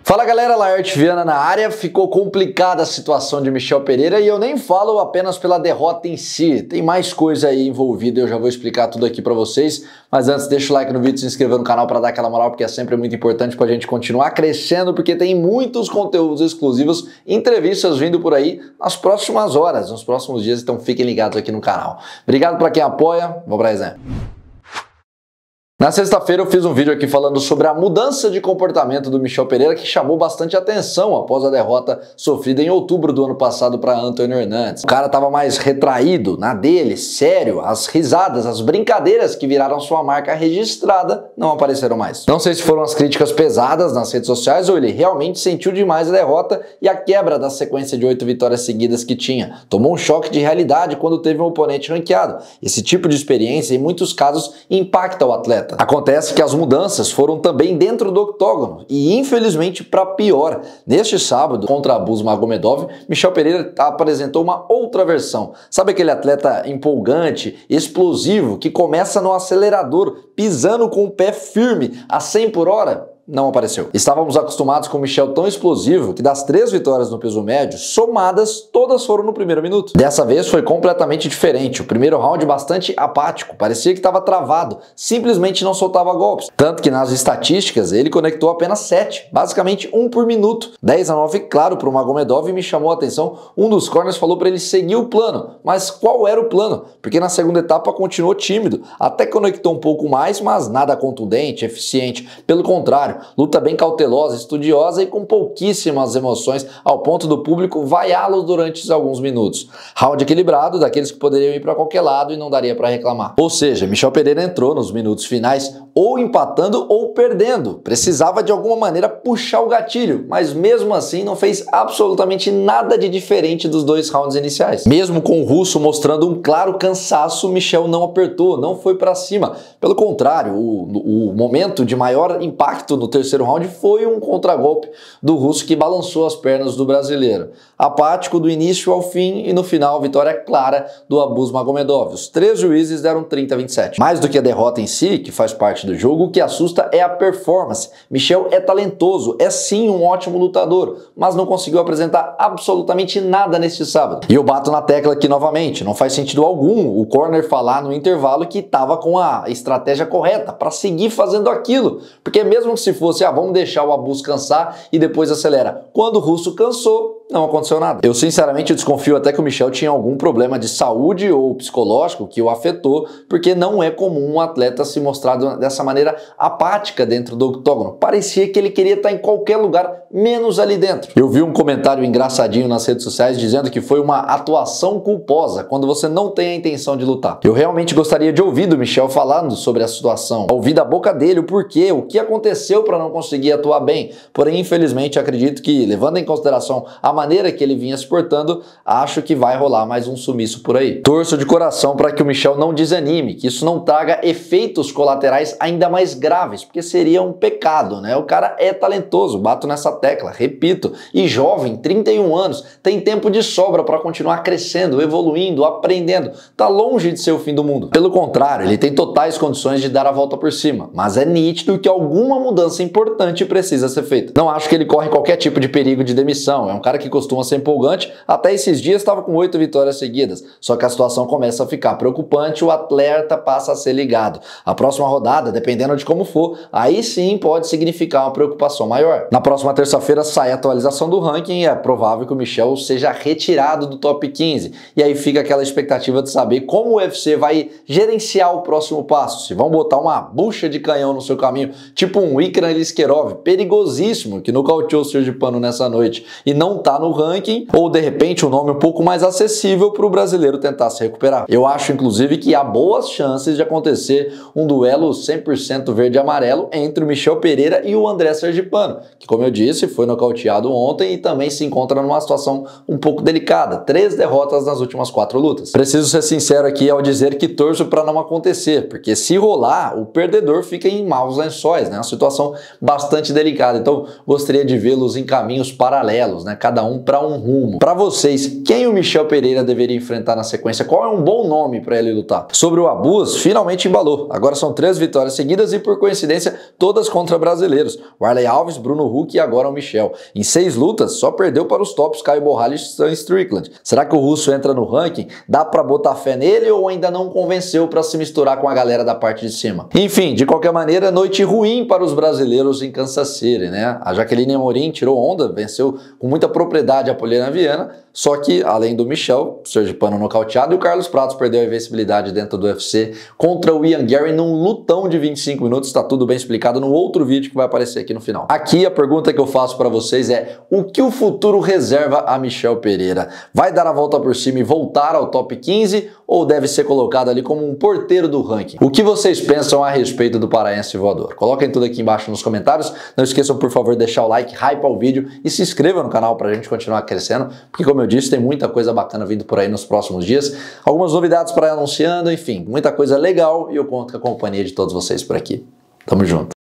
Fala galera, Laerte Viana na área. Ficou complicada a situação de Michel Pereira e eu nem falo apenas pela derrota em si, tem mais coisa aí envolvida, eu já vou explicar tudo aqui pra vocês, mas antes deixa o like no vídeo, se inscreva no canal pra dar aquela moral, porque é sempre muito importante pra gente continuar crescendo, porque tem muitos conteúdos exclusivos, entrevistas vindo por aí nas próximas horas, nos próximos dias, então fiquem ligados aqui no canal. Obrigado pra quem apoia, vamos pra resenha. Na sexta-feira eu fiz um vídeo aqui falando sobre a mudança de comportamento do Michel Pereira que chamou bastante atenção após a derrota sofrida em outubro do ano passado para Antônio Hernandes. O cara tava mais retraído, na dele, sério, as risadas, as brincadeiras que viraram sua marca registrada não apareceram mais. Não sei se foram as críticas pesadas nas redes sociais ou ele realmente sentiu demais a derrota e a quebra da sequência de 8 vitórias seguidas que tinha. Tomou um choque de realidade quando teve um oponente ranqueado. Esse tipo de experiência, em muitos casos, impacta o atleta. Acontece que as mudanças foram também dentro do octógono e infelizmente para pior. Neste sábado, contra Abus Magomedov, Michel Pereira apresentou uma outra versão. Sabe aquele atleta empolgante, explosivo, que começa no acelerador, pisando com o pé firme a 100 por hora? Não apareceu. Estávamos acostumados com o Michel tão explosivo que das 3 vitórias no peso médio, somadas, todas foram no primeiro minuto. Dessa vez foi completamente diferente. O primeiro round bastante apático, parecia que estava travado, simplesmente não soltava golpes. Tanto que nas estatísticas ele conectou apenas 7, basicamente 1 por minuto. 10-9, claro, para o Magomedov, me chamou a atenção. Um dos corners falou para ele seguir o plano, mas qual era o plano? Porque na segunda etapa continuou tímido, até conectou um pouco mais, mas nada contundente, eficiente. Pelo contrário, luta bem cautelosa, estudiosa e com pouquíssimas emoções, ao ponto do público vaiá-lo durante alguns minutos. Round equilibrado, daqueles que poderiam ir para qualquer lado e não daria para reclamar. Ou seja, Michel Pereira entrou nos minutos finais ou empatando ou perdendo. Precisava de alguma maneira puxar o gatilho, mas mesmo assim não fez absolutamente nada de diferente dos 2 rounds iniciais. Mesmo com o russo mostrando um claro cansaço, Michel não apertou, não foi para cima. Pelo contrário, o momento de maior impacto no terceiro round foi um contragolpe do russo que balançou as pernas do brasileiro. Apático do início ao fim e no final vitória clara do Abus Magomedov. Os 3 juízes deram 30-27. Mais do que a derrota em si, que faz parte do jogo, o que assusta é a performance. Michel é talentoso, é sim um ótimo lutador, mas não conseguiu apresentar absolutamente nada neste sábado. E eu bato na tecla aqui novamente, não faz sentido algum o corner falar no intervalo que estava com a estratégia correta para seguir fazendo aquilo, porque mesmo que se fosse, vamos deixar o Abus cansar e depois acelera. Quando o russo cansou, não aconteceu nada. Eu sinceramente desconfio até que o Michel tinha algum problema de saúde ou psicológico que o afetou, porque não é comum um atleta se mostrar dessa maneira apática dentro do octógono. Parecia que ele queria estar em qualquer lugar, menos ali dentro. Eu vi um comentário engraçadinho nas redes sociais dizendo que foi uma atuação culposa, quando você não tem a intenção de lutar. Eu realmente gostaria de ouvir do Michel falando sobre a situação, ouvir da boca dele o porquê, o que aconteceu para não conseguir atuar bem. Porém, infelizmente, acredito que, levando em consideração a maneira que ele vinha se portando, acho que vai rolar mais um sumiço por aí. Torço de coração para que o Michel não desanime, que isso não traga efeitos colaterais ainda mais graves, porque seria um pecado, né? O cara é talentoso, bato nessa tecla, repito, e jovem, 31 anos, tem tempo de sobra para continuar crescendo, evoluindo, aprendendo. Tá longe de ser o fim do mundo. Pelo contrário, ele tem totais condições de dar a volta por cima, mas é nítido que alguma mudança importante precisa ser feita. Não acho que ele corre qualquer tipo de perigo de demissão, é um cara que costuma ser empolgante, até esses dias estava com 8 vitórias seguidas, só que a situação começa a ficar preocupante, o atleta passa a ser ligado. A próxima rodada, dependendo de como for, aí sim pode significar uma preocupação maior. Na próxima terça-feira sai a atualização do ranking e é provável que o Michel seja retirado do top 15, e aí fica aquela expectativa de saber como o UFC vai gerenciar o próximo passo, se vão botar uma bucha de canhão no seu caminho, tipo um Ikran Liskerov, perigosíssimo, que nocauteou o Sergipano nessa noite, e não tá no ranking, ou de repente um nome um pouco mais acessível para o brasileiro tentar se recuperar. Eu acho inclusive que há boas chances de acontecer um duelo 100% verde e amarelo entre o Michel Pereira e o André Sergipano, que, como eu disse, foi nocauteado ontem e também se encontra numa situação um pouco delicada, 3 derrotas nas últimas 4 lutas. Preciso ser sincero aqui ao dizer que torço para não acontecer, porque se rolar, o perdedor fica em maus lençóis, né? Uma situação bastante delicada, então gostaria de vê-los em caminhos paralelos, né? Cada um para um rumo. Para vocês, quem o Michel Pereira deveria enfrentar na sequência? Qual é um bom nome para ele lutar? Sobre o Abus, finalmente embalou. Agora são 3 vitórias seguidas e, por coincidência, todas contra brasileiros. Warley Alves, Bruno Huck e agora o Michel. Em 6 lutas, só perdeu para os tops Caio Borralho e Sean Strickland. Será que o russo entra no ranking? Dá para botar fé nele ou ainda não convenceu para se misturar com a galera da parte de cima? Enfim, de qualquer maneira, noite ruim para os brasileiros em Kansas City, né? A Jaqueline Amorim tirou onda, venceu com muita propriedade a Poliana Viana, só que, além do Michel, o sergipano nocauteado, e o Carlos Pratos perdeu a invencibilidade dentro do UFC contra o Ian Gary num lutão de 25 minutos, tá tudo bem explicado no outro vídeo que vai aparecer aqui no final. Aqui a pergunta que eu faço para vocês é: o que o futuro reserva a Michel Pereira? Vai dar a volta por cima e voltar ao top 15 ou deve ser colocado ali como um porteiro do ranking? O que vocês pensam a respeito do paraense voador? Coloquem tudo aqui embaixo nos comentários. Não esqueçam, por favor, de deixar o like, hype ao vídeo e se inscreva no canal pra gente continuar crescendo, porque, como eu disse, tem muita coisa bacana vindo por aí nos próximos dias. Algumas novidades para ir anunciando, enfim, muita coisa legal, e eu conto com a companhia de todos vocês por aqui. Tamo junto.